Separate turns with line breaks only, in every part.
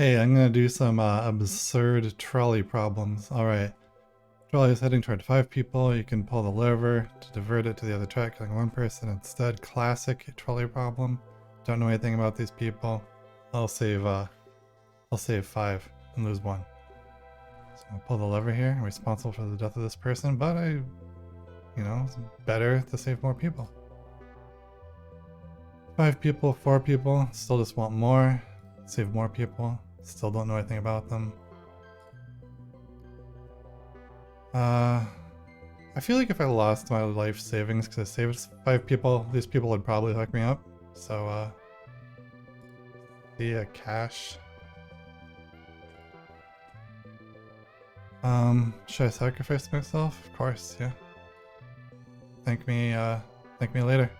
Hey, I'm gonna do some absurd trolley problems. Alright. Trolley is heading toward 5 people. You can pull the lever to divert it to the other track, killing 1 person instead. Classic trolley problem. Don't know anything about these people. I'll save 5 and lose 1. So I'll pull the lever here. I'm responsible for the death of this person, but it's better to save more people. 5 people, 4 people, still just want more. Save more people. Still don't know anything about them. I feel like if I lost my life savings because I saved 5 people, these people would probably hook me up. So, the cash. Should I sacrifice myself? Of course, yeah. Thank me later.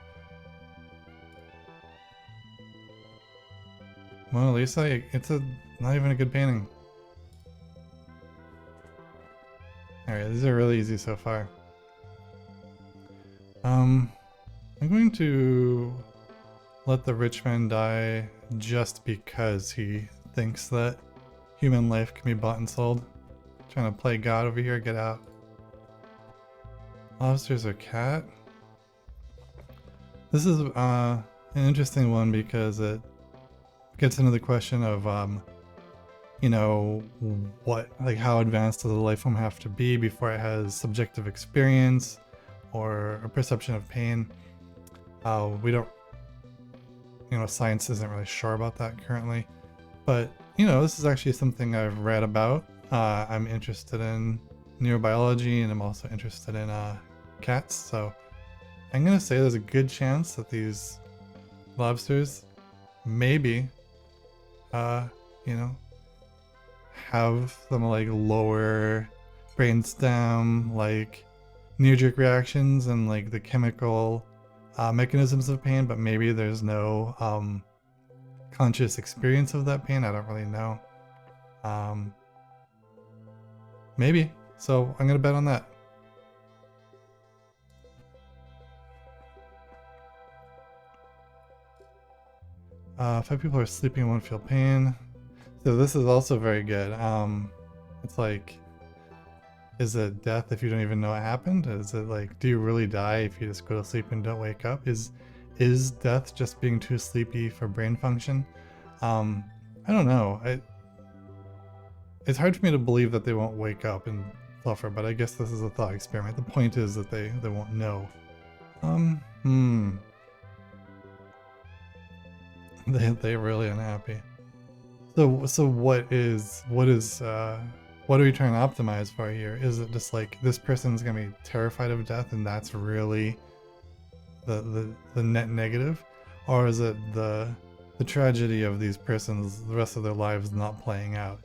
Mona Lisa, it's not even a good painting. Alright, these are really easy so far. I'm going to let the rich man die just because he thinks that human life can be bought and sold. Trying to play God over here, get out. Lobsters or cat? This is an interesting one because it gets into the question of how advanced does the life form have to be before it has subjective experience or a perception of pain. We don't, science isn't really sure about that currently, but this is actually something I've read about. I'm interested in neurobiology and I'm also interested in cats, so I'm gonna say there's a good chance that these lobsters maybe have some like lower brainstem, like knee-jerk reactions and like the chemical mechanisms of pain, but maybe there's no conscious experience of that pain. I don't really know. Maybe. So I'm gonna bet on that. Five people are sleeping and won't feel pain. So this is also very good. It's like, is it death if you don't even know what happened? Is it like, do you really die if you just go to sleep and don't wake up? Is death just being too sleepy for brain function? I don't know. It's hard for me to believe that they won't wake up and suffer, but I guess this is a thought experiment. The point is that they won't know. They're really unhappy. So what are we trying to optimize for here? Is it just like this person's gonna be terrified of death and that's really the net negative? Or is it the tragedy of these persons the rest of their lives not playing out?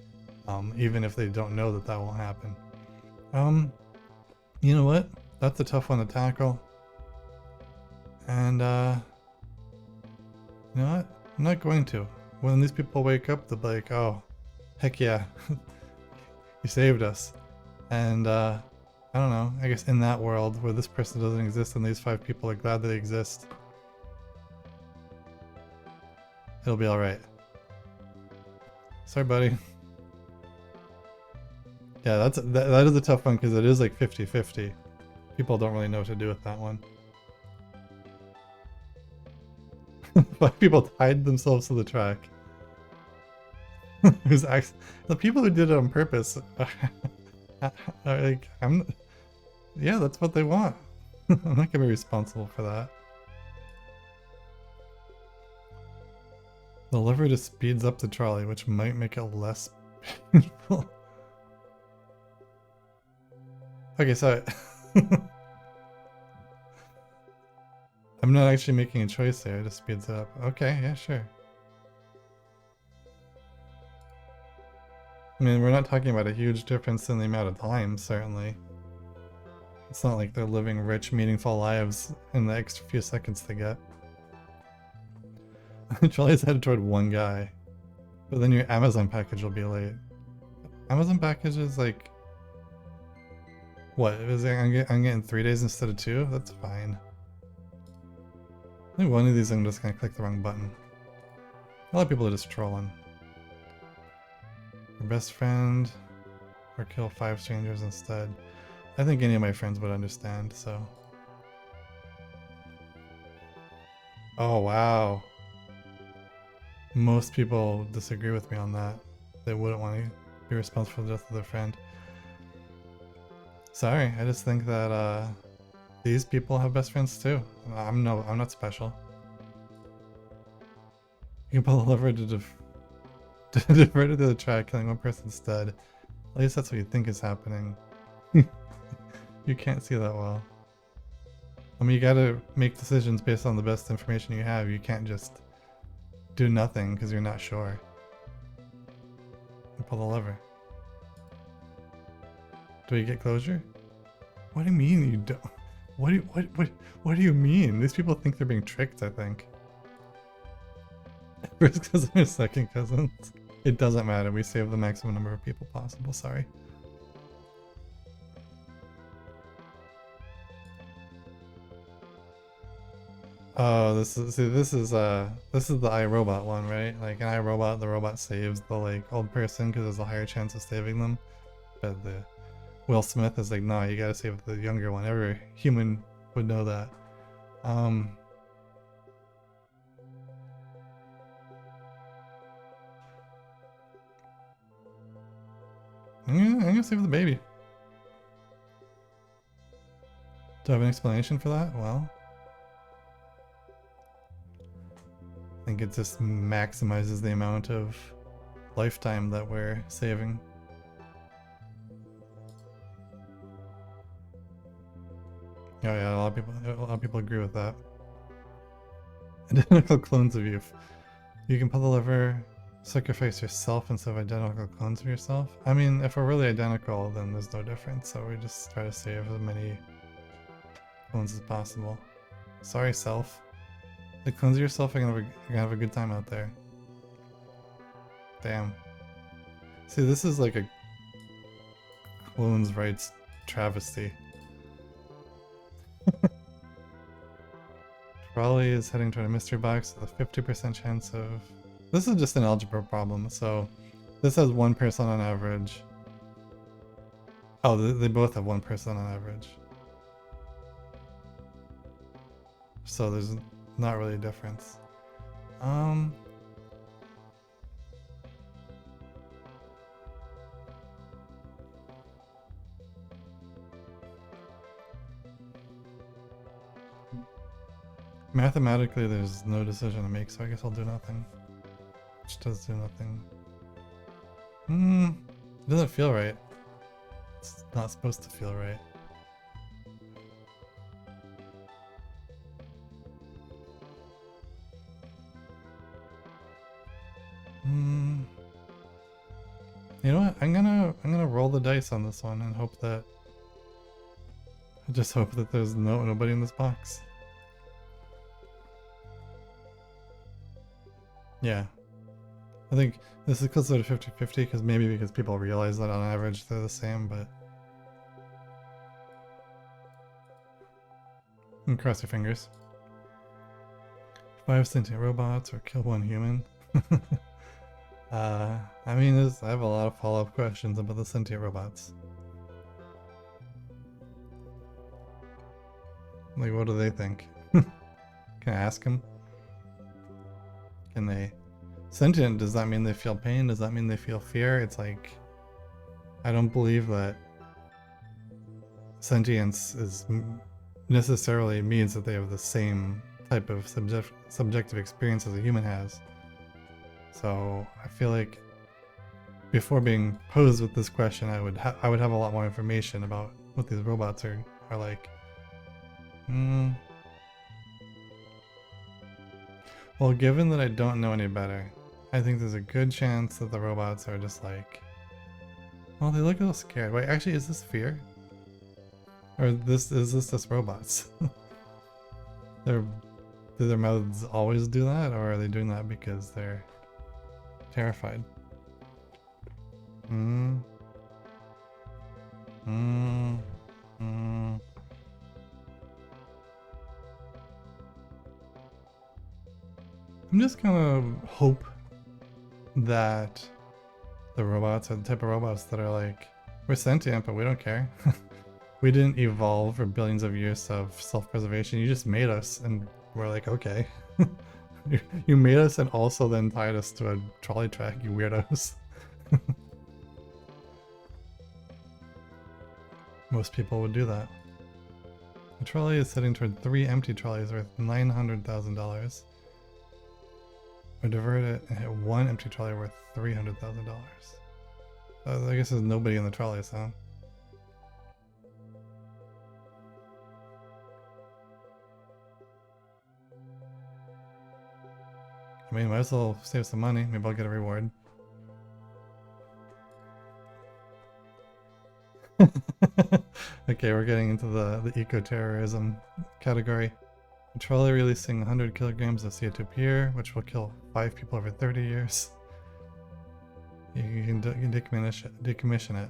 Even if they don't know that won't happen. You know what? That's a tough one to tackle. And you know what? I'm not going to. When these people wake up, they'll be like, oh, heck yeah, you saved us. And I don't know, I guess in that world where this person doesn't exist and these 5 people are glad they exist, it'll be alright. Sorry, buddy. Yeah, that is a tough one because it is like 50-50. People don't really know what to do with that one. 5 people tied themselves to the track. The people who did it on purpose are like, yeah, that's what they want. I'm not gonna be responsible for that. The lever just speeds up the trolley, which might make it less painful. Okay, so I'm not actually making a choice there, it just speeds it up. Okay, yeah, sure. I mean, we're not talking about a huge difference in the amount of time, certainly. It's not like they're living rich, meaningful lives in the extra few seconds they get. Trolley's headed toward one guy, but then your Amazon package will be late. Amazon package is like... What? I'm getting 3 days instead of 2? That's fine. I think one of these I'm just gonna click the wrong button. A lot of people are just trolling. Your best friend, or kill 5 strangers instead. I think any of my friends would understand, so. Oh wow. Most people disagree with me on that. They wouldn't want to be responsible for the death of their friend. Sorry, I just think that these people have best friends too. I'm not special. You can pull the lever to divert it to the try killing one person instead. At least that's what you think is happening. You can't see that well. I mean, you gotta make decisions based on the best information you have. You can't just do nothing because you're not sure. You pull the lever. Do we get closure? What do you mean you don't? What do you mean? These people think they're being tricked, I think. First cousin or second cousins? It doesn't matter. We save the maximum number of people possible. Sorry. Oh, this is the iRobot one, right? Like in iRobot, the robot saves the like old person because there's a higher chance of saving them. But the Will Smith is like, no, you gotta save the younger one. Every human would know that. I'm gonna save the baby. Do I have an explanation for that? Well, I think it just maximizes the amount of lifetime that we're saving. Oh yeah, a lot of people agree with that. Identical clones of you. You can pull the lever, sacrifice yourself instead of identical clones of yourself. I mean, if we're really identical, then there's no difference. So we just try to save as many clones as possible. Sorry, self. The clones of yourself are gonna have a good time out there. Damn. See, this is like a clones' rights travesty. Trolley is heading toward a mystery box with a 50% chance of... This is just an algebra problem, so this has one person on average. Oh, they both have one person on average. So there's not really a difference. Mathematically, there's no decision to make, so I guess I'll do nothing. Which does do nothing. It doesn't feel right. It's not supposed to feel right. You know what? I'm gonna roll the dice on this one and hope that... I just hope that there's nobody in this box. Yeah. I think this is closer to 50-50 because maybe because people realize that on average they're the same, but... And cross your fingers. 5 sentient robots or kill 1 human. I mean, I have a lot of follow-up questions about the sentient robots. Like, what do they think? Can I ask them? Can they... Sentient, does that mean they feel pain? Does that mean they feel fear? It's like... I don't believe that sentience is necessarily means that they have the same type of subjective experience as a human has. So I feel like before being posed with this question, I would have a lot more information about what these robots are like. Well, given that I don't know any better, I think there's a good chance that the robots are just like, well, they look a little scared. Wait, actually, is this fear? Or is this just robots? Do their mouths always do that, or are they doing that because they're terrified? I'm just gonna hope that the robots are the type of robots that are like, we're sentient, but we don't care. We didn't evolve for billions of years of self-preservation. You just made us, and we're like, okay. You made us and also then tied us to a trolley track, you weirdos. Most people would do that. The trolley is heading toward 3 empty trolleys worth $900,000. Or divert it and hit 1 empty trolley worth $300,000. I guess there's nobody in the trolleys, huh? I mean, might as well save some money. Maybe I'll get a reward. Okay, we're getting into the eco-terrorism category. A trolley releasing 100 kilograms of CO2 per year, which will kill 5 people over 30 years. You can decommission it.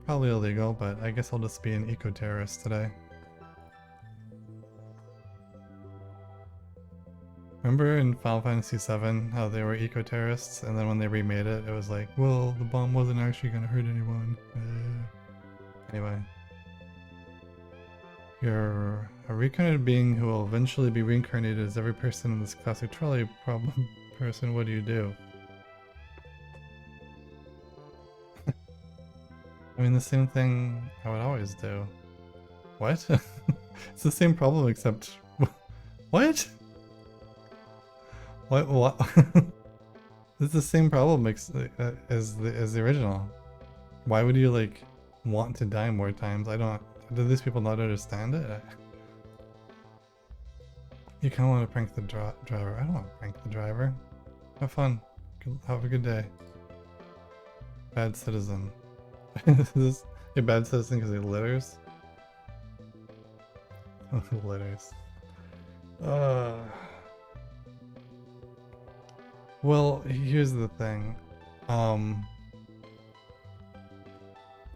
Probably illegal, but I guess I'll just be an eco-terrorist today. Remember in Final Fantasy VII how they were eco-terrorists, and then when they remade it, it was like, well, the bomb wasn't actually gonna hurt anyone. Anyway. You're a reincarnated being who will eventually be reincarnated as every person in this classic trolley problem person. What do you do? I mean, the same thing I would always do. What? It's the same problem except... What? What? It's the same problem as the original. Why would you, like, want to die more times? I don't... Do these people not understand it? You kind of want to prank the driver. I don't want to prank the driver. Have fun. Have a good day. Bad citizen. Is this a bad citizen because he litters? Oh, litters. Well, here's the thing.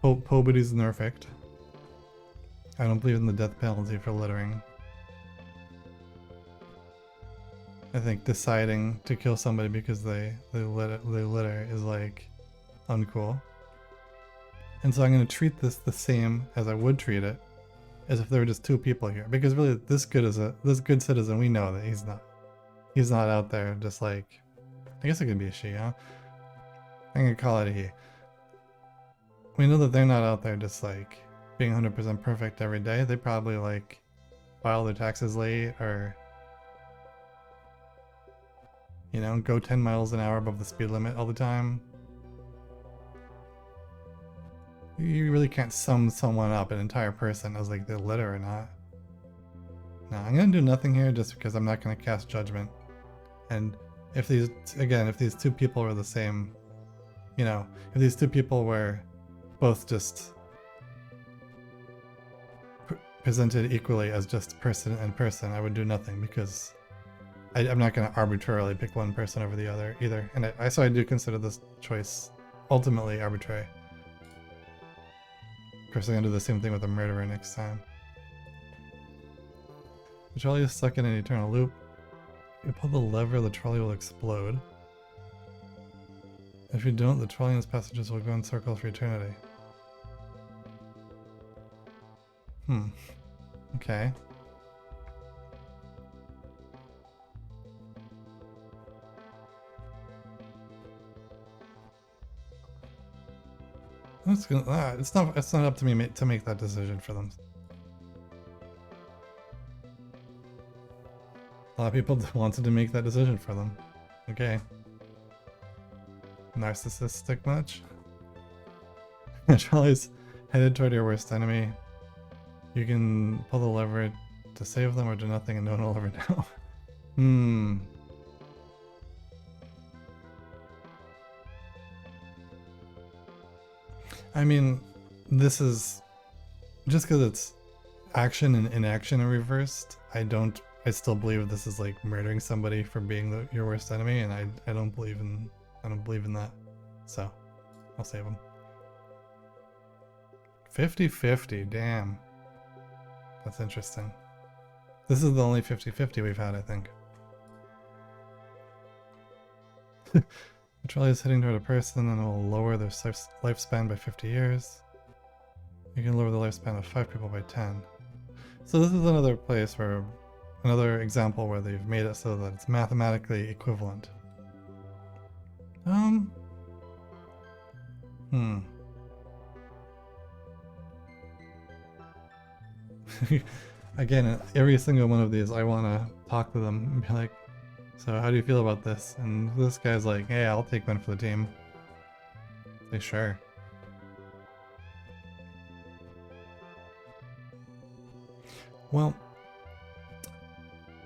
Nobody's perfect. I don't believe in the death penalty for littering. I think deciding to kill somebody because they litter is like uncool. And so I'm going to treat this the same as I would treat it as if there were just 2 people here, because really this good citizen, we know that he's not out there just like, I guess it could be a she, huh? I'm gonna call it a he. We know that they're not out there just like being 100% perfect every day. They probably like file their taxes late, or you know, go 10 miles an hour above the speed limit all the time. You really can't sum someone up, an entire person, as like they litter or not. No, I'm gonna do nothing here just because I'm not gonna cast judgment. And if these, again, if these 2 people were the same, you know, if these 2 people were both just presented equally as just person and person, I would do nothing, because I'm not going to arbitrarily pick one person over the other either. And so I do consider this choice ultimately arbitrary. Of course, I'm going to do the same thing with a murderer next time. The trolley is stuck in an eternal loop. If you pull the lever, the trolley will explode. If you don't, the trolley and its passengers will go in circles for eternity. Okay. It's not up to me to make that decision for them. A lot of people wanted to make that decision for them. Okay. Narcissistic much? Trolley's headed toward your worst enemy. You can pull the lever to save them or do nothing and no one will ever know. I mean, this is... Just because it's action and inaction are reversed, I still believe this is like murdering somebody for being your worst enemy, and I don't believe in that. So, I'll save him. 50-50, damn. That's interesting. This is the only 50-50 we've had, I think. The trolley is heading toward a person and it will lower their lifespan by 50 years. You can lower the lifespan of 5 people by 10. So this is another place where, another example where they've made it so that it's mathematically equivalent. Again, every single one of these, I want to talk to them and be like, so how do you feel about this? And this guy's like, hey, I'll take one for the team. Say, sure. Well,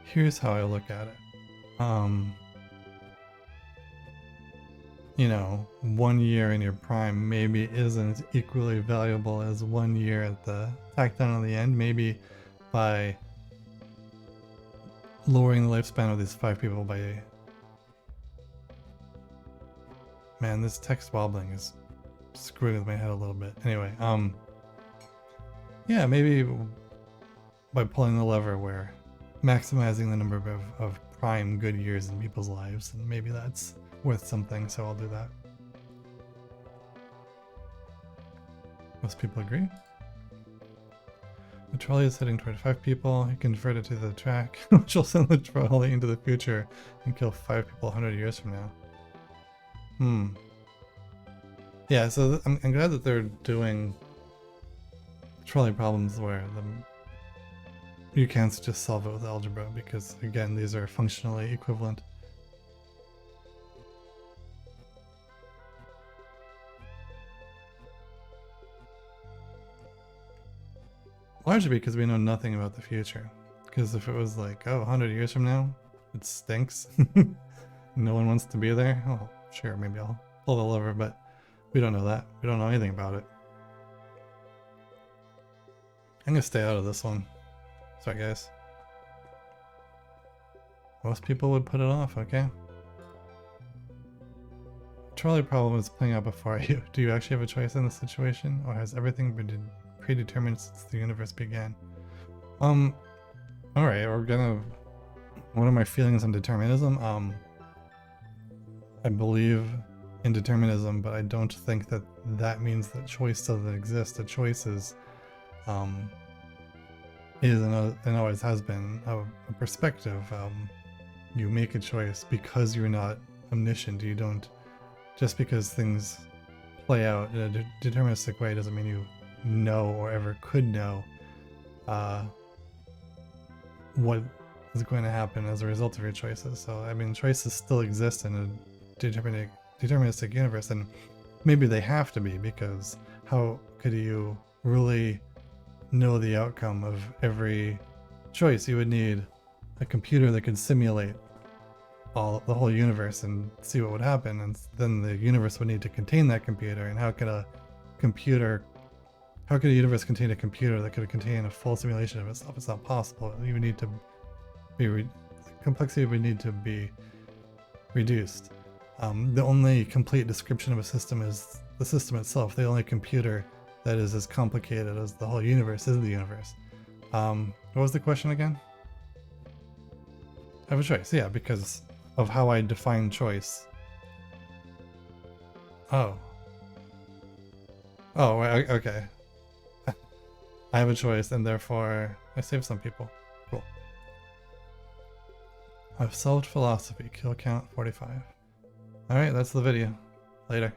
here's how I look at it. You know, 1 year in your prime maybe isn't equally valuable as 1 year at the tack down on the end. Maybe by lowering the lifespan of these 5 people by... Man, this text wobbling is screwing with my head a little bit. Anyway, yeah, maybe by pulling the lever where maximizing the number of prime good years in people's lives, and maybe that's worth something, so I'll do that. Most people agree. The trolley is heading toward 5 people. You can divert it to the track, which will send the trolley into the future and kill 5 people 100 years from now. Yeah, so I'm glad that they're doing trolley problems where you can't just solve it with algebra, because again, these are functionally equivalent. Largely because we know nothing about the future. Because if it was like, oh, 100 years from now, it stinks. No one wants to be there. Oh, sure, maybe I'll pull the lever, but we don't know that. We don't know anything about it. I'm gonna stay out of this one. Sorry, guys. Most people would put it off, okay? Trolley problem is playing out before you. Do you actually have a choice in this situation, or has everything been predetermined since the universe began? Alright, we're gonna... What are my feelings on determinism? I believe in determinism, but I don't think that that means that choice doesn't exist. The choice is and always has been a perspective. You make a choice because you're not omniscient. You don't... Just because things play out in a deterministic way doesn't mean you know or ever could know what is going to happen as a result of your choices. So, I mean, choices still exist in a deterministic universe, and maybe they have to be, because how could you really know the outcome of every choice? You would need a computer that could simulate the whole universe and see what would happen, and then the universe would need to contain that computer. And how could a universe contain a computer that could contain a full simulation of itself? It's not possible. You would need to be complexity would need to be reduced. The only complete description of a system is the system itself. The only computer that is as complicated as the whole universe is the universe. What was the question again? I have a choice, yeah, because of how I define choice. Oh, okay. I have a choice, and therefore I save some people. Cool. I've solved philosophy. Kill count 45. Alright, that's the video. Later.